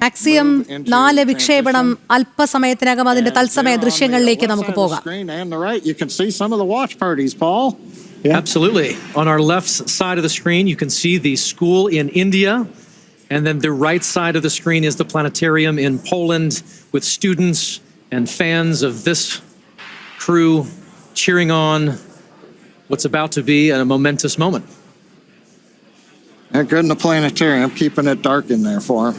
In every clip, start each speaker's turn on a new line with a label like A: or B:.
A: Axiom 4 വിക്ഷേപണം അല്പസമയത്തിനകം അതിന്റെ തത്സമയ ദൃശ്യങ്ങളിലേക്ക് നമുക്ക് പോകാം.
B: Absolutely. On our left side of the screen, you can see the school in India. And then the right side of the screen is the planetarium in Poland with students and fans of this crew cheering on what's about to be a momentous moment.
C: That good in the planetarium, keeping it dark in there for him.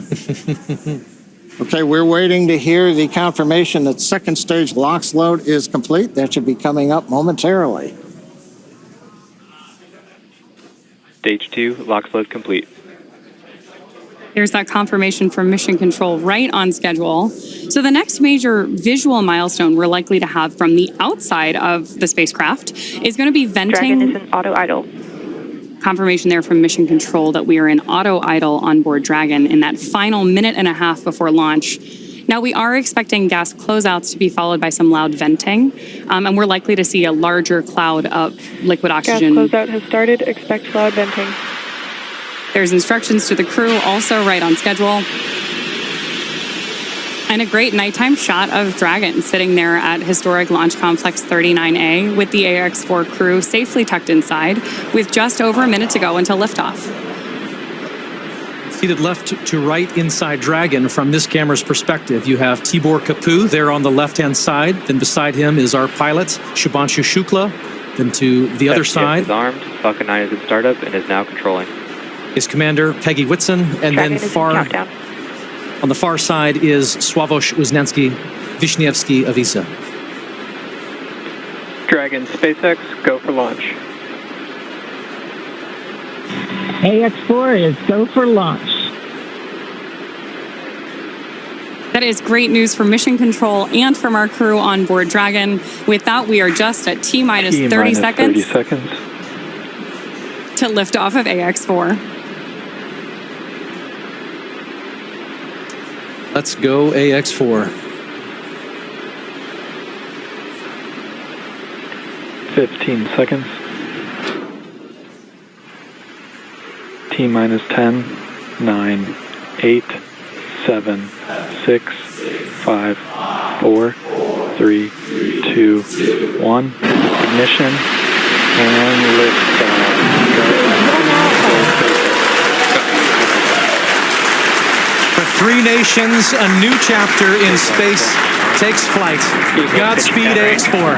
C: Okay, we're waiting to hear the confirmation that second stage LOX load is complete. That should be coming up momentarily.
D: Stage 2, LOX load complete.
E: There's that confirmation from Mission Control right on schedule. So the next major visual milestone we're likely to have from the outside of the spacecraft is going to be venting.
F: Dragon is in auto idle.
E: Confirmation there from Mission Control that we are in auto idle on board Dragon in that final minute and a half before launch. Now we are expecting gas closeouts to be followed by some loud venting, and we're likely to see a larger cloud of liquid oxygen.
F: Gas closeout has started. Expect loud venting.
E: There's instructions to the crew, also right on schedule. And a great nighttime shot of Dragon sitting there at historic Launch Complex 39A with the AX-4 crew safely tucked inside with just over a minute to go until liftoff.
B: Seated left to right inside Dragon from this camera's perspective, you have Tibor Kapu there on the left-hand side. Then beside him is our pilot, Shubhanshu Shukla. Then to the other side
D: is armed. Falcon 9 is in startup and is now controlling.
B: Is Commander Peggy Whitson, and
F: Dragon
B: then on the far side is Sławosz Uznanski Wisniewski of ESA.
D: Dragon, SpaceX, go for launch.
G: AX-4 is go for launch.
E: That is great news for Mission Control and from our crew on board Dragon. With that, we are just at T-minus 30 seconds to lift off of AX-4.
B: Let's go AX-4.
D: 15 seconds. T-minus 10, 9, 8, 7, 6, 5, 4, 3, 2, 1. Ignition and liftoff.
B: For 3 nations, a new chapter in space takes flight. Godspeed, AX-4.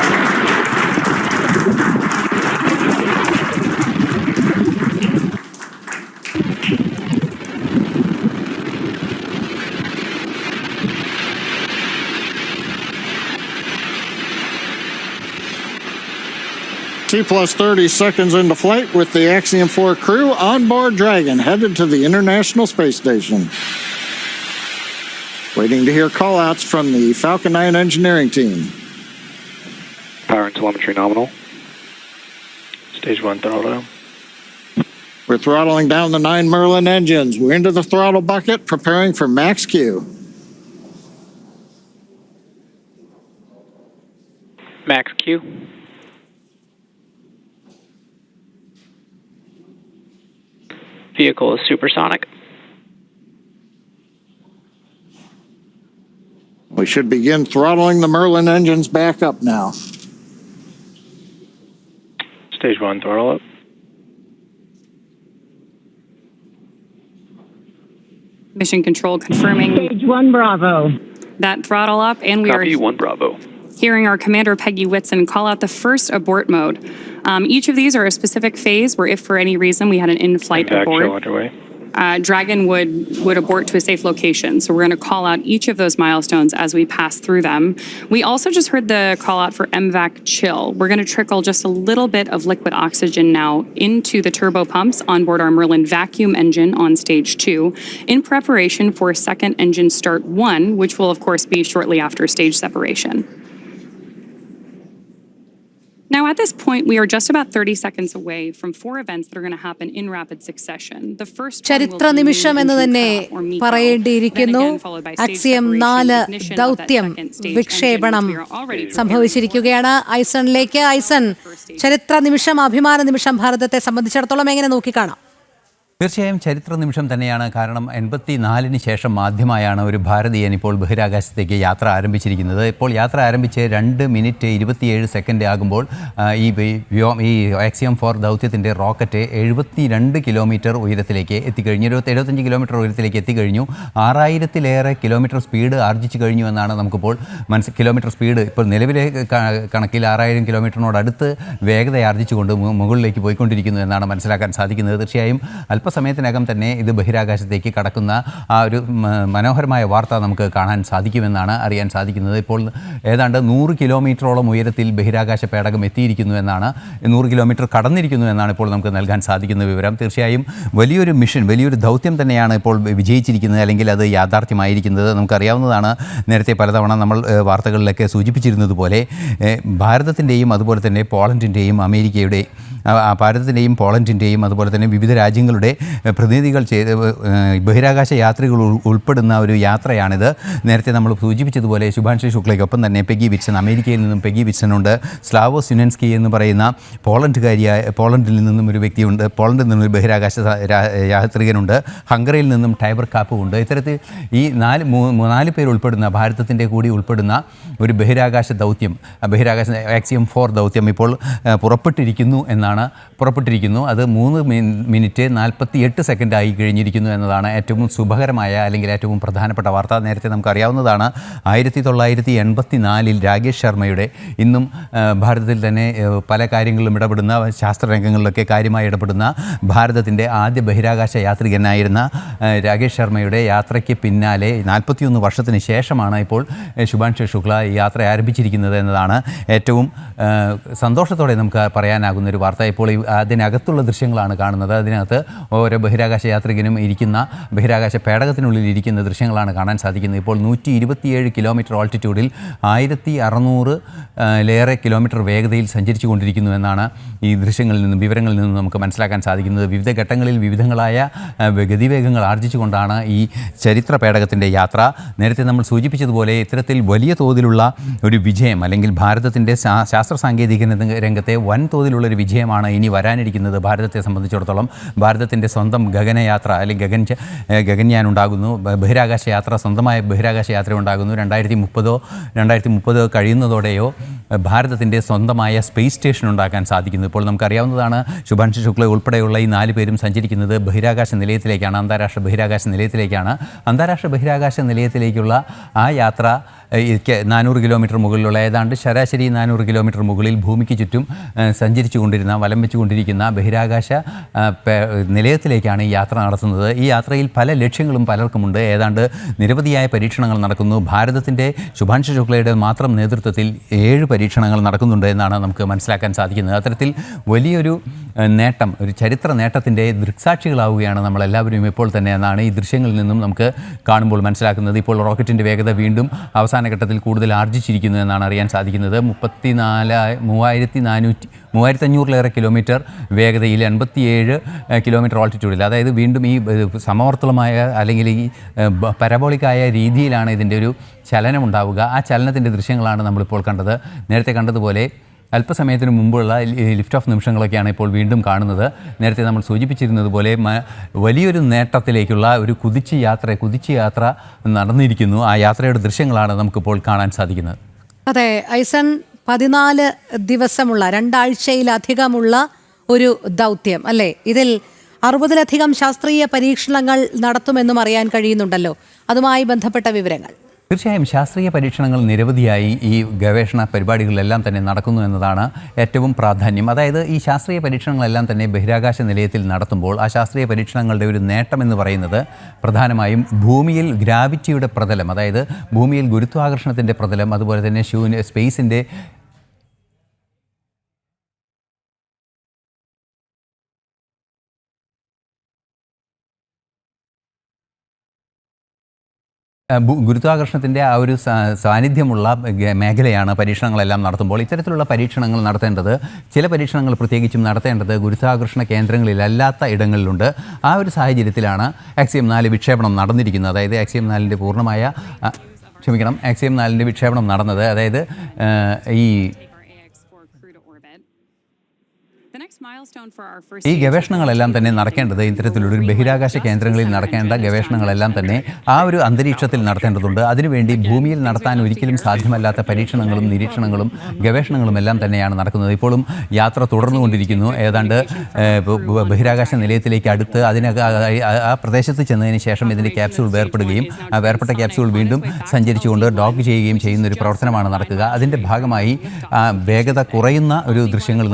C: T+30 seconds into flight with the Axiom 4 crew on board Dragon, headed to the International Space Station. Waiting to hear call-outs from the Falcon 9 engineering team.
D: Power and telemetry nominal. Stage 1 throttle.
C: We're throttling down the 9 Merlin engines. We're into the throttle bucket, preparing for max Q.
D: Max Q. Vehicle is supersonic.
C: We should begin throttling the Merlin engines back up now.
D: Stage 1 throttle up.
E: Mission Control confirming
G: Stage 1 Bravo.
E: that throttle up, and we
D: Copy,
E: are
D: 1 Bravo.
E: hearing our commander Peggy Whitson call out the first abort mode. Each of these are a specific phase where if for any reason we had an in-flight abort,
D: underway.
E: Dragon would abort to a safe location. So we're going to call out each of those milestones as we pass through them. We also just heard the call out for MVAC chill. We're going to trickle just a little bit of liquid oxygen now into the turbo pumps on board our Merlin vacuum engine on stage 2 in preparation for second engine start 1, which will of course be shortly after stage separation. Now, at this point, we are just about 30 seconds away from 4 events that are going to happen in rapid succession. The first
A: ചരിത്ര നിമിഷം എന്ന് തന്നെ പറയേണ്ടിയിരിക്കുന്നു. Axiom 4 ദൗത്യം വിക്ഷേപണം സംഭവിച്ചിരിക്കുകയാണ്. ഐസണിലേക്ക്. ഐസൺ, ചരിത്ര നിമിഷം, അഭിമാന നിമിഷം ഭാരതത്തെ സംബന്ധിച്ചിടത്തോളം എങ്ങനെ നോക്കിക്കാണാം?
H: തീർച്ചയായും ചരിത്ര നിമിഷം തന്നെയാണ്. കാരണം 84-ന് ശേഷം ആദ്യമായാണ് ഒരു ഭാരതീയൻ ഇപ്പോൾ ബഹിരാകാശത്തേക്ക് യാത്ര ആരംഭിച്ചിരിക്കുന്നത്. ഇപ്പോൾ യാത്ര ആരംഭിച്ച് 2 മിനിറ്റ് 27 സെക്കൻഡ് ആകുമ്പോൾ ഈ ആക്സിയം 4 ദൗത്യത്തിൻ്റെ റോക്കറ്റ് 72 കിലോമീറ്റർ ഉയരത്തിലേക്ക് എത്തിക്കഴിഞ്ഞു. 75 കിലോമീറ്റർ ഉയരത്തിലേക്ക് എത്തിക്കഴിഞ്ഞു. 6000-ലേറെ കിലോമീറ്റർ സ്പീഡ് ആർജിച്ചു കഴിഞ്ഞു എന്നാണ് നമുക്കിപ്പോൾ കിലോമീറ്റർ സ്പീഡ് ഇപ്പോൾ നിലവിലെ കണക്കിൽ 6000 കിലോമീറ്ററിനോടടുത്ത് വേഗത ആർജിച്ചുകൊണ്ട് മുകളിലേക്ക് പോയിക്കൊണ്ടിരിക്കുന്നു എന്നാണ് മനസ്സിലാക്കാൻ സാധിക്കുന്നത്. തീർച്ചയായും അല്പസമയത്തിനകം തന്നെ ഇത് ബഹിരാകാശത്തേക്ക് കടക്കുന്ന ആ ഒരു മനോഹരമായ വാർത്ത നമുക്ക് കാണാൻ സാധിക്കുമെന്നാണ് അറിയാൻ സാധിക്കുന്നത്. ഇപ്പോൾ ഏതാണ്ട് 100 കിലോമീറ്ററോളം ഉയരത്തിൽ ബഹിരാകാശ പേടകം എത്തിയിരിക്കുന്നു എന്നാണ്, 100 കിലോമീറ്റർ കടന്നിരിക്കുന്നു എന്നാണ് ഇപ്പോൾ നമുക്ക് നൽകാൻ സാധിക്കുന്ന വിവരം. തീർച്ചയായും വലിയൊരു മിഷൻ, വലിയൊരു ദൗത്യം തന്നെയാണ് ഇപ്പോൾ വിജയിച്ചിരിക്കുന്നത്, അല്ലെങ്കിൽ അത് യാഥാർത്ഥ്യമായിരിക്കുന്നത്. നമുക്കറിയാവുന്നതാണ്, നേരത്തെ പലതവണ നമ്മൾ വാർത്തകളിലൊക്കെ സൂചിപ്പിച്ചിരുന്നതുപോലെ ഭാരതത്തിൻ്റെയും അതുപോലെ തന്നെ പോളണ്ടിൻ്റെയും ഭാരതത്തിൻ്റെയും പോളണ്ടിൻ്റെയും അതുപോലെ തന്നെ വിവിധ രാജ്യങ്ങളുടെ പ്രതിനിധികൾ ബഹിരാകാശ യാത്രികൾ ഉൾപ്പെടുന്ന ഒരു യാത്രയാണിത്. നേരത്തെ നമ്മൾ സൂചിപ്പിച്ചതുപോലെ ശുഭാൻഷു ശുക്ലയ്ക്കൊപ്പം തന്നെ പെഗി വിറ്റ്സൺ, അമേരിക്കയിൽ നിന്നും പെഗി വിറ്റ്സണുണ്ട്. സ്ലാവോസ് യുനെൻസ്കി എന്ന് പറയുന്ന പോളണ്ടിൽ നിന്നും ഒരു വ്യക്തിയുണ്ട്. പോളണ്ടിൽ നിന്നും ഒരു ബഹിരാകാശ യാത്രികനുണ്ട്. ഹംഗറിയിൽ നിന്നും ടൈബർ കാപ്പുണ്ട്. ഇത്തരത്തിൽ ഈ 4 പേർ ഉൾപ്പെടുന്ന, ഭാരതത്തിൻ്റെ കൂടി ഉൾപ്പെടുന്ന ഒരു ബഹിരാകാശ ദൗത്യം, ബഹിരാകാശ ആക്സിയം 4 ദൗത്യം ഇപ്പോൾ പുറപ്പെട്ടിരിക്കുന്നു. അത് 3 മിനിറ്റ് 48 സെക്കൻഡ് ആയി കഴിഞ്ഞിരിക്കുന്നു എന്നതാണ് ഏറ്റവും ശുഭകരമായ, അല്ലെങ്കിൽ ഏറ്റവും പ്രധാനപ്പെട്ട വാർത്ത. നേരത്തെ നമുക്കറിയാവുന്നതാണ്, 1984-ൽ രാകേഷ് ശർമ്മയുടെ, ഇന്നും ഭാരതത്തിൽ തന്നെ പല കാര്യങ്ങളിലും ഇടപെടുന്ന, ശാസ്ത്രരംഗങ്ങളിലൊക്കെ കാര്യമായി ഇടപെടുന്ന ഭാരതത്തിൻ്റെ ആദ്യ ബഹിരാകാശ യാത്രികനായിരുന്ന രാകേഷ് ശർമ്മയുടെ യാത്രയ്ക്ക് പിന്നാലെ 41 വർഷത്തിന് ശേഷമാണ് ഇപ്പോൾ ശുഭാൻഷു ശുക്ല ഈ യാത്ര ആരംഭിച്ചിരിക്കുന്നത് എന്നതാണ് ഏറ്റവും സന്തോഷത്തോടെ നമുക്ക് പറയാനാകുന്നൊരു വാർത്ത. ഇപ്പോൾ അതിനകത്തുള്ള ദൃശ്യങ്ങളാണ് കാണുന്നത്. അതിനകത്ത് ഓരോ ബഹിരാകാശ യാത്രികനും ഇരിക്കുന്ന, ബഹിരാകാശ പേടകത്തിനുള്ളിൽ ഇരിക്കുന്ന ദൃശ്യങ്ങളാണ് കാണാൻ സാധിക്കുന്നത്. ഇപ്പോൾ 127 കിലോമീറ്റർ ഓൾട്ടിറ്റ്യൂഡിൽ 1600-ലേറെ കിലോമീറ്റർ വേഗതയിൽ സഞ്ചരിച്ചു കൊണ്ടിരിക്കുന്നു എന്നാണ് ഈ ദൃശ്യങ്ങളിൽ നിന്നും വിവരങ്ങളിൽ നിന്നും നമുക്ക് മനസ്സിലാക്കാൻ സാധിക്കുന്നത്. വിവിധ ഘട്ടങ്ങളിൽ വിവിധങ്ങളായ ഗതിവേഗങ്ങൾ ആർജിച്ചുകൊണ്ടാണ് ഈ ചരിത്ര പേടകത്തിൻ്റെ യാത്ര. നേരത്തെ നമ്മൾ സൂചിപ്പിച്ചതുപോലെ ഇത്തരത്തിൽ വലിയ തോതിലുള്ള ഒരു വിജയം, അല്ലെങ്കിൽ ഭാരതത്തിൻ്റെ ശാസ്ത്ര സാങ്കേതിക രംഗത്തെ വൻതോതിലുള്ളൊരു വിജയമാണ് ഇനി വരാനിരിക്കുന്നത്. ഭാരതത്തെ സംബന്ധിച്ചിടത്തോളം ഭാരതത്തിൻ്റെ സ്വന്തം ഗഗനയാത്ര, അല്ലെങ്കിൽ ഗഗൻയാൻ ഉണ്ടാകുന്നു. ബഹിരാകാശ യാത്ര, സ്വന്തമായ ബഹിരാകാശ യാത്ര ഉണ്ടാകുന്നു. 2030 കഴിയുന്നതോടെയോ ഭാരതത്തിൻ്റെ സ്വന്തമായ സ്പേസ് സ്റ്റേഷൻ ഉണ്ടാക്കാൻ സാധിക്കുന്നു. ഇപ്പോൾ നമുക്കറിയാവുന്നതാണ്, ശുഭാൻഷു ശുക്ല ഉൾപ്പെടെയുള്ള ഈ 4 പേരും സഞ്ചരിക്കുന്നത് ബഹിരാകാശ നിലയത്തിലേക്കാണ്, അന്താരാഷ്ട്ര ബഹിരാകാശ നിലയത്തിലേക്കാണ്. അന്താരാഷ്ട്ര ബഹിരാകാശ നിലയത്തിലേക്കുള്ള ആ യാത്ര 400 കിലോമീറ്റർ മുകളിലുള്ള, ഏതാണ്ട് ശരാശരി 400 കിലോമീറ്റർ മുകളിൽ ഭൂമിക്ക് ചുറ്റും വലം വെച്ചുകൊണ്ടിരിക്കുന്ന ബഹിരാകാശ നിലയത്തിലേക്കാണ് ഈ യാത്ര നടത്തുന്നത്. ഈ യാത്രയിൽ പല ലക്ഷ്യങ്ങളും പലർക്കുമുണ്ട്. ഏതാണ്ട് നിരവധിയായ പരീക്ഷണങ്ങൾ നടക്കുന്നു. ഭാരതത്തിൻ്റെ ശുഭാൻഷു ശുക്ലയുടെ മാത്രം നേതൃത്വത്തിൽ 7 പരീക്ഷണങ്ങൾ നടക്കുന്നുണ്ട് എന്നാണ് നമുക്ക് മനസ്സിലാക്കാൻ സാധിക്കുന്നത്. അത്തരത്തിൽ വലിയൊരു നേട്ടം, ഒരു ചരിത്ര നേട്ടത്തിൻ്റെ ദൃക്സാക്ഷികളാവുകയാണ് നമ്മളെല്ലാവരും ഇപ്പോൾ തന്നെ എന്നാണ് ഈ ദൃശ്യങ്ങളിൽ നിന്നും നമുക്ക് കാണുമ്പോൾ മനസ്സിലാക്കുന്നത്. ഇപ്പോൾ റോക്കറ്റിൻ്റെ വേഗത വീണ്ടും അവസാന ഘട്ടത്തിൽ കൂടുതൽ ആർജിച്ചിരിക്കുന്നു എന്നാണ് അറിയാൻ സാധിക്കുന്നത്. 3500-ലേറെ കിലോമീറ്റർ വേഗതയിൽ 87 കിലോമീറ്റർ ഓൾട്ടിറ്റ്യൂഡിൽ, അതായത് വീണ്ടും ഈ സമവർത്തളമായ, അല്ലെങ്കിൽ ഈ പരബോളിക്കായ രീതിയിലാണ് ഇതിൻ്റെ ഒരു ചലനം ഉണ്ടാവുക. ആ ചലനത്തിൻ്റെ ദൃശ്യങ്ങളാണ് നമ്മളിപ്പോൾ കണ്ടത്. നേരത്തെ കണ്ടതുപോലെ അല്പസമയത്തിന് മുമ്പുള്ള ലിഫ്റ്റ് ഓഫ് നിമിഷങ്ങളൊക്കെയാണ് ഇപ്പോൾ വീണ്ടും കാണുന്നത്. നേരത്തെ നമ്മൾ സൂചിപ്പിച്ചിരുന്നതുപോലെ വലിയൊരു നേട്ടത്തിലേക്കുള്ള ഒരു കുതിച്ചു യാത്ര നടന്നിരിക്കുന്നു. ആ യാത്രയുടെ ദൃശ്യങ്ങളാണ് നമുക്കിപ്പോൾ കാണാൻ സാധിക്കുന്നത്.
A: അതെ ഐസൺ, 14 ദിവസമുള്ള, 2 ആഴ്ചയിലധികമുള്ള ഒരു ദൗത്യം അല്ലേ? ഇതിൽ 60-ലധികം ശാസ്ത്രീയ പരീക്ഷണങ്ങൾ നടത്തുമെന്നും അറിയാൻ കഴിയുന്നുണ്ടല്ലോ. അതുമായി ബന്ധപ്പെട്ട വിവരങ്ങൾ.
H: തീർച്ചയായും ശാസ്ത്രീയ പരീക്ഷണങ്ങൾ നിരവധിയായി ഈ ഗവേഷണ പരിപാടികളിലെല്ലാം തന്നെ നടക്കുന്നു എന്നതാണ് ഏറ്റവും പ്രാധാന്യം. അതായത് ഈ ശാസ്ത്രീയ പരീക്ഷണങ്ങളെല്ലാം തന്നെ ബഹിരാകാശ നിലയത്തിൽ നടത്തുമ്പോൾ ആ ശാസ്ത്രീയ പരീക്ഷണങ്ങളുടെ ഒരു നേട്ടമെന്ന് പറയുന്നത് പ്രധാനമായും ഭൂമിയിൽ ഗ്രാവിറ്റിയുടെ പ്രതലം, അതായത് ഭൂമിയിൽ ഗുരുത്വാകർഷണത്തിൻ്റെ പ്രതലം, അതുപോലെ തന്നെ സ്പേസിൻ്റെ ഗുരുത്വാകർഷണത്തിൻ്റെ ആ ഒരു സാന്നിധ്യമുള്ള മേഖലയാണ് പരീക്ഷണങ്ങളെല്ലാം നടത്തുമ്പോൾ. ഇത്തരത്തിലുള്ള പരീക്ഷണങ്ങൾ നടത്തേണ്ടത്, ചില പരീക്ഷണങ്ങൾ പ്രത്യേകിച്ചും നടത്തേണ്ടത് ഗുരുത്വാകർഷണ കേന്ദ്രങ്ങളിലല്ലാത്ത ഇടങ്ങളിലുണ്ട്. ആ ഒരു സാഹചര്യത്തിലാണ് ആക്സിയം 4 വിക്ഷേപണം നടന്നിരിക്കുന്നത്. അതായത് ആക്സിയം 4ൻ്റെ ആക്സിയം 4ൻ്റെ വിക്ഷേപണം നടന്നത്. അതായത് ഈ ഈ ഗവേഷണങ്ങളെല്ലാം തന്നെ നടക്കേണ്ടത് ഇത്തരത്തിലുള്ള ഒരു ബഹിരാകാശ കേന്ദ്രങ്ങളിൽ നടക്കേണ്ട ഗവേഷണങ്ങളെല്ലാം തന്നെ ആ ഒരു അന്തരീക്ഷത്തിൽ നടത്തേണ്ടതുണ്ട്. അതിനുവേണ്ടി ഭൂമിയിൽ നടത്താൻ ഒരിക്കലും സാധ്യമല്ലാത്ത പരീക്ഷണങ്ങളും നിരീക്ഷണങ്ങളും ഗവേഷണങ്ങളും എല്ലാം തന്നെയാണ് നടക്കുന്നത്. ഇപ്പോഴും യാത്ര തുടർന്നുകൊണ്ടിരിക്കുന്നു. ഏതാണ്ട് ബഹിരാകാശ നിലയത്തിലേക്ക് അടുത്ത് ആ പ്രദേശത്ത് ചെന്നതിന് ശേഷം ഇതിൻ്റെ ക്യാപ്സ്യൂൾ വേർപ്പെടുകയും ആ വേർപെട്ട ക്യാപ്സ്യൂൾ വീണ്ടും സഞ്ചരിച്ചുകൊണ്ട് ഡോക്ക് ചെയ്യുകയും ചെയ്യുന്ന ഒരു പ്രവർത്തനമാണ് നടക്കുക. അതിൻ്റെ ഭാഗമായി വേഗത കുറയുന്ന ഒരു ദൃശ്യങ്ങൾ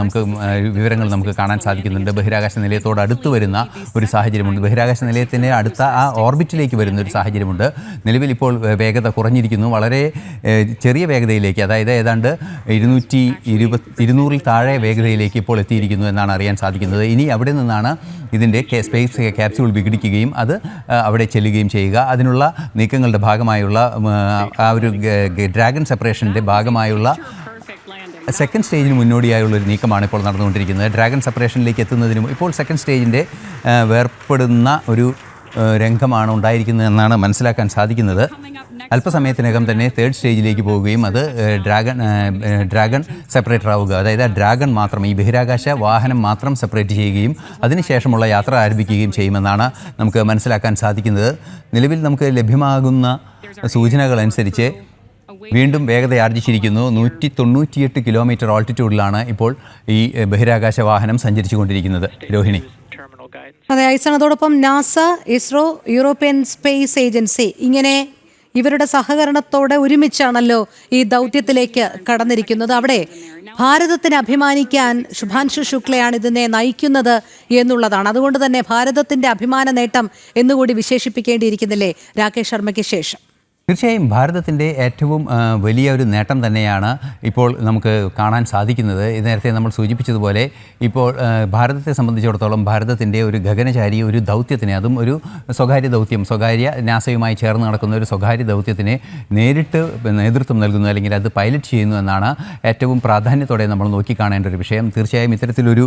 H: വിവരങ്ങൾ നമുക്ക് കാണാൻ സാധിക്കുന്നുണ്ട്. ബഹിരാകാശ നിലയത്തോട് അടുത്ത് വരുന്ന ഒരു സാഹചര്യമുണ്ട്. ബഹിരാകാശ നിലയത്തിന് അടുത്ത ആ ഓർബിറ്റിലേക്ക് വരുന്ന ഒരു സാഹചര്യമുണ്ട്. നിലവിൽ ഇപ്പോൾ വേഗത കുറഞ്ഞിരിക്കുന്നു. വളരെ ചെറിയ വേഗതയിലേക്ക്, അതായത് ഏതാണ്ട് 200-ൽ താഴെ വേഗതയിലേക്ക് ഇപ്പോൾ എത്തിയിരിക്കുന്നു എന്നാണ് അറിയാൻ സാധിക്കുന്നത്. ഇനി അവിടെ നിന്നാണ് ഇതിൻ്റെ സ്പേസ് ക്യാപ്സ്യൂൾ വിഘടിക്കുകയും അത് അവിടെ ചെല്ലുകയും ചെയ്യുക. അതിനുള്ള നീക്കങ്ങളുടെ ഭാഗമായുള്ള ആ ഒരു ഡ്രാഗൺ സെപ്പറേഷൻ്റെ ഭാഗമായുള്ള സെക്കൻഡ് സ്റ്റേജിന് മുന്നോടിയായുള്ള ഒരു നീക്കമാണ് ഇപ്പോൾ നടന്നുകൊണ്ടിരിക്കുന്നത്. ഡ്രാഗൺ സെപ്പറേഷനിലേക്ക് എത്തുന്നതിനും ഇപ്പോൾ സെക്കൻഡ് സ്റ്റേജിൻ്റെ വേർപ്പെടുന്ന ഒരു രംഗമാണ് ഉണ്ടായിരിക്കുന്നത് എന്നാണ് മനസ്സിലാക്കാൻ സാധിക്കുന്നത്. അല്പസമയത്തിനകം തന്നെ തേർഡ് സ്റ്റേജിലേക്ക് പോവുകയും അത് ഡ്രാഗൺ സെപ്പറേറ്റർ ആവുക, അതായത് ഡ്രാഗൺ മാത്രം, ഈ ബഹിരാകാശ വാഹനം മാത്രം സെപ്പറേറ്റ് ചെയ്യുകയും അതിനുശേഷമുള്ള യാത്ര ആരംഭിക്കുകയും ചെയ്യുമെന്നാണ് നമുക്ക് മനസ്സിലാക്കാൻ സാധിക്കുന്നത്. നിലവിൽ നമുക്ക് ലഭ്യമാകുന്ന സൂചനകൾ അനുസരിച്ച് വീണ്ടും വേഗതയാർജിച്ചിരിക്കുന്നു. 198 കിലോമീറ്റർ ഓൾട്ടിറ്റ്യൂഡിലാണ് ഇപ്പോൾ ഈ ബഹിരാകാശ വാഹനം സഞ്ചരിച്ചു കൊണ്ടിരിക്കുന്നത്. രോഹിണി.
A: അതെ ഐസൺ, അതോടൊപ്പം NASA, ISRO, European space agency ഇങ്ങനെ ഇവരുടെ സഹകരണത്തോടെ ഒരുമിച്ചാണല്ലോ ഈ ദൗത്യത്തിലേക്ക് കടന്നിരിക്കുന്നത്. അവിടെ ഭാരതത്തിന് അഭിമാനിക്കാൻ ശുഭാൻശു ശുക്ലയാണ് ഇതിനെ നയിക്കുന്നത് എന്നുള്ളതാണ്. അതുകൊണ്ട് തന്നെ ഭാരതത്തിന്റെ അഭിമാന നേട്ടം എന്നുകൂടി വിശേഷിപ്പിക്കേണ്ടിയിരിക്കുന്നില്ലേ രാകേഷ് ശർമ്മയ്ക്ക് ശേഷം?
H: തീർച്ചയായും ഭാരതത്തിൻ്റെ ഏറ്റവും വലിയ ഒരു നേട്ടം തന്നെയാണ് ഇപ്പോൾ നമുക്ക് കാണാൻ സാധിക്കുന്നത്. നേരത്തെ നമ്മൾ സൂചിപ്പിച്ചതുപോലെ ഇപ്പോൾ ഭാരതത്തെ സംബന്ധിച്ചിടത്തോളം ഭാരതത്തിൻ്റെ ഒരു ഗഗനചാരി ഒരു ദൗത്യത്തിന്, അതും ഒരു സ്വകാര്യ ദൗത്യം, സ്വകാര്യ നാസയുമായി ചേർന്ന് നടക്കുന്ന ഒരു സ്വകാര്യ ദൗത്യത്തിന് നേരിട്ട് നേതൃത്വം നൽകുന്നു, അല്ലെങ്കിൽ അത് പൈലറ്റ് ചെയ്യുന്നു എന്നാണ് ഏറ്റവും പ്രാധാന്യത്തോടെ നമ്മൾ നോക്കിക്കാണേണ്ട ഒരു വിഷയം. തീർച്ചയായും ഇത്തരത്തിലൊരു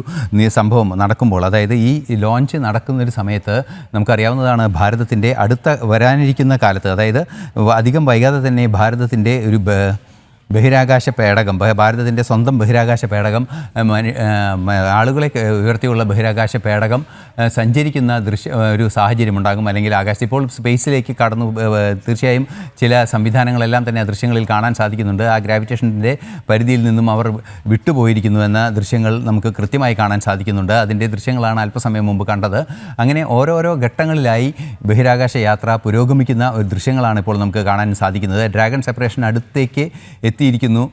H: സംഭവം നടക്കുമ്പോൾ, അതായത് ഈ ലോഞ്ച് നടക്കുന്നൊരു സമയത്ത് നമുക്കറിയാവുന്നതാണ് ഭാരതത്തിൻ്റെ അടുത്ത വരാനിരിക്കുന്ന കാലത്ത്, അതായത് അധികം വൈകാതെ തന്നെ ഭാരതത്തിൻ്റെ ഒരു ബഹിരാകാശ പേടകം, ഭാരതത്തിൻ്റെ സ്വന്തം ബഹിരാകാശ പേടകം, ആളുകളെ ഉയർത്തിയുള്ള ബഹിരാകാശ പേടകം സഞ്ചരിക്കുന്ന ഒരു സാഹചര്യമുണ്ടാകും. അല്ലെങ്കിൽ ആകാശത്ത് ഇപ്പോൾ സ്പേസിലേക്ക് കടന്നു തീർച്ചയായും ചില സംവിധാനങ്ങളെല്ലാം തന്നെ ആ ദൃശ്യങ്ങളിൽ കാണാൻ സാധിക്കുന്നുണ്ട്. ആ ഗ്രാവിറ്റേഷൻ്റെ പരിധിയിൽ നിന്നും അവർ വിട്ടുപോയിരിക്കുന്നു എന്ന ദൃശ്യങ്ങൾ നമുക്ക് കൃത്യമായി കാണാൻ സാധിക്കുന്നുണ്ട്. അതിൻ്റെ ദൃശ്യങ്ങളാണ് അല്പസമയം മുമ്പ് കണ്ടത്. അങ്ങനെ ഓരോരോ ഘട്ടങ്ങളിലായി ബഹിരാകാശ യാത്ര പുരോഗമിക്കുന്ന ദൃശ്യങ്ങളാണ് ഇപ്പോൾ നമുക്ക് കാണാൻ സാധിക്കുന്നത്. ഡ്രാഗൺ സെപ്പറേഷൻ അടുത്തേക്ക് എത്തിയിരിക്കുന്നു.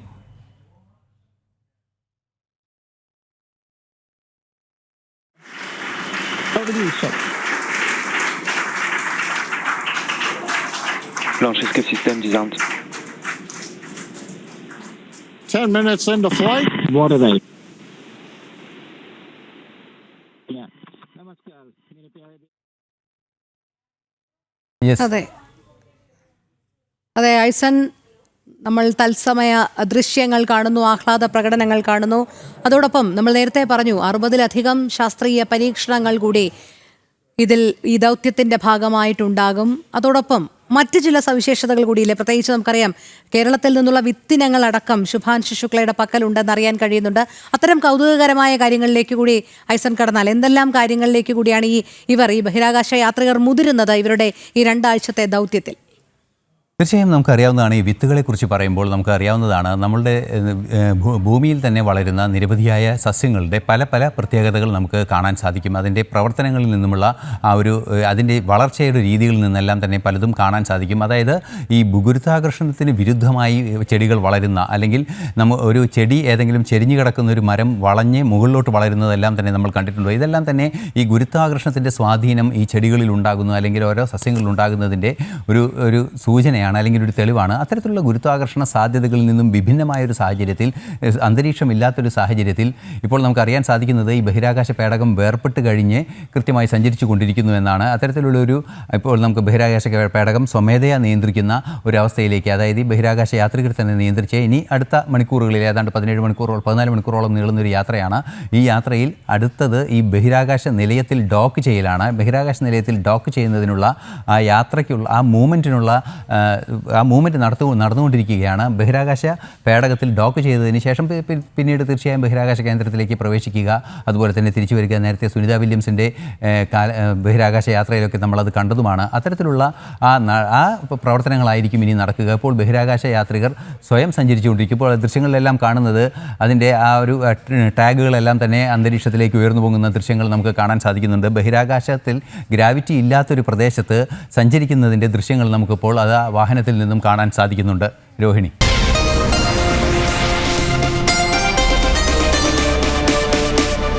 D: Launch escape system disarmed.
C: 10 minutes into flight.
G: What are they?
H: Yes.
A: അതെ ഐസൺ, നമ്മൾ തത്സമയ ദൃശ്യങ്ങൾ കാണുന്നു, ആഹ്ലാദ പ്രകടനങ്ങൾ കാണുന്നു. അതോടൊപ്പം നമ്മൾ നേരത്തെ പറഞ്ഞു 60-ലധികം ശാസ്ത്രീയ പരീക്ഷണങ്ങൾ കൂടി ഇതിൽ ഈ ദൗത്യത്തിൻ്റെ ഭാഗമായിട്ടുണ്ടാകും. അതോടൊപ്പം മറ്റ് ചില സവിശേഷതകൾ കൂടിയില്ലേ? പ്രത്യേകിച്ച് നമുക്കറിയാം കേരളത്തിൽ നിന്നുള്ള വിത്തിനങ്ങളടക്കം ശുഭാൻശു ശുക്ലയുടെ പക്കലുണ്ടെന്ന് അറിയാൻ കഴിയുന്നുണ്ട്. അത്തരം കൗതുകകരമായ കാര്യങ്ങളിലേക്ക് കൂടി ഐസൺ കടന്നാൽ എന്തെല്ലാം കാര്യങ്ങളിലേക്ക് കൂടിയാണ് ഇവർ ഈ ബഹിരാകാശ യാത്രികർ മുതിരുന്നത് ഇവരുടെ ഈ 2 ആഴ്ചത്തെ ദൗത്യത്തിൽ?
H: തീർച്ചയായും നമുക്കറിയാവുന്നതാണ്, ഈ വിത്തുകളെക്കുറിച്ച് പറയുമ്പോൾ നമുക്കറിയാവുന്നതാണ് നമ്മളുടെ ഭൂമിയിൽ തന്നെ വളരുന്ന നിരവധിയായ സസ്യങ്ങളുടെ പല പല പ്രത്യേകതകൾ നമുക്ക് കാണാൻ സാധിക്കും. അതിൻ്റെ പ്രവർത്തനങ്ങളിൽ നിന്നുമുള്ള ആ ഒരു അതിൻ്റെ വളർച്ചയുടെ രീതികളിൽ നിന്നെല്ലാം തന്നെ പലതും കാണാൻ സാധിക്കും. അതായത് ഈ ഗുരുത്വാകർഷണത്തിന് വിരുദ്ധമായി ചെടികൾ വളരുന്ന, അല്ലെങ്കിൽ ഒരു ചെടി ഏതെങ്കിലും ചെരിഞ്ഞു കിടക്കുന്ന ഒരു മരം വളഞ്ഞ് മുകളിലോട്ട് വളരുന്നതെല്ലാം തന്നെ നമ്മൾ കണ്ടിട്ടുണ്ട്. ഇതെല്ലാം തന്നെ ഈ ഗുരുത്വാകർഷണത്തിൻ്റെ സ്വാധീനം ഈ ചെടികളിൽ ഉണ്ടാകുന്നു, അല്ലെങ്കിൽ ഓരോ സസ്യങ്ങളിൽ ഉണ്ടാകുന്നതിൻ്റെ ഒരു സൂചനയാണ്, അല്ലെങ്കിൽ ഒരു തെളിവാണ്. അത്തരത്തിലുള്ള ഗുരുത്വാകർഷണ സാധ്യതകളിൽ നിന്നും വിഭിന്നമായൊരു സാഹചര്യത്തിൽ, അന്തരീക്ഷമില്ലാത്തൊരു സാഹചര്യത്തിൽ ഇപ്പോൾ നമുക്കറിയാൻ സാധിക്കുന്നത് ഈ ബഹിരാകാശ പേടകം വേർപെട്ട് കഴിഞ്ഞ് കൃത്യമായി സഞ്ചരിച്ചു കൊണ്ടിരിക്കുന്നു എന്നാണ്. അത്തരത്തിലുള്ളൊരു ഇപ്പോൾ നമുക്ക് ബഹിരാകാശ പേടകം സ്വമേധയാ നിയന്ത്രിക്കുന്ന ഒരവസ്ഥയിലേക്ക്, അതായത് ഈ ബഹിരാകാശ യാത്രികർ തന്നെ നിയന്ത്രിച്ച് ഇനി അടുത്ത മണിക്കൂറുകളിൽ ഏതാണ്ട് 14 മണിക്കൂറോളം നീളുന്നൊരു യാത്രയാണ്. ഈ യാത്രയിൽ അടുത്തത് ഈ ബഹിരാകാശ നിലയത്തിൽ ഡോക്ക് ചെയ്യലാണ്. ബഹിരാകാശ നിലയത്തിൽ ഡോക്ക് ചെയ്യുന്നതിനുള്ള ആ യാത്രയ്ക്കുള്ള ആ മൂവ്മെൻറ്റിനുള്ള ആ മൂവ്മെൻറ്റ് നടന്നുകൊണ്ടിരിക്കുകയാണ്. ബഹിരാകാശ പേടകത്തിൽ ഡോക്ക് ചെയ്തതിന് ശേഷം പിന്നീട് തീർച്ചയായും ബഹിരാകാശ കേന്ദ്രത്തിലേക്ക് പ്രവേശിക്കുക, അതുപോലെ തന്നെ തിരിച്ചു വരിക. നേരത്തെ സുനിത വില്യംസിൻ്റെ ബഹിരാകാശ യാത്രയിലൊക്കെ നമ്മളത് കണ്ടതുമാണ്. അത്തരത്തിലുള്ള ആ പ്രവർത്തനങ്ങളായിരിക്കും ഇനി നടക്കുക. ഇപ്പോൾ ബഹിരാകാശ യാത്രികർ സ്വയം സഞ്ചരിച്ചുകൊണ്ടിരിക്കും. ഇപ്പോൾ ദൃശ്യങ്ങളിലെല്ലാം കാണുന്നത് അതിൻ്റെ ആ ഒരു ടാഗുകളെല്ലാം തന്നെ അന്തരീക്ഷത്തിലേക്ക് ഉയർന്നു പോകുന്ന ദൃശ്യങ്ങൾ നമുക്ക് കാണാൻ സാധിക്കുന്നുണ്ട്. ബഹിരാകാശത്തിൽ ഗ്രാവിറ്റി ഇല്ലാത്തൊരു പ്രദേശത്ത് സഞ്ചരിക്കുന്നതിൻ്റെ ദൃശ്യങ്ങൾ നമുക്കിപ്പോൾ അത് വാഹനത്തിൽ നിന്നും കാണാൻ സാധിക്കുന്നുണ്ട്. രോഹിണി.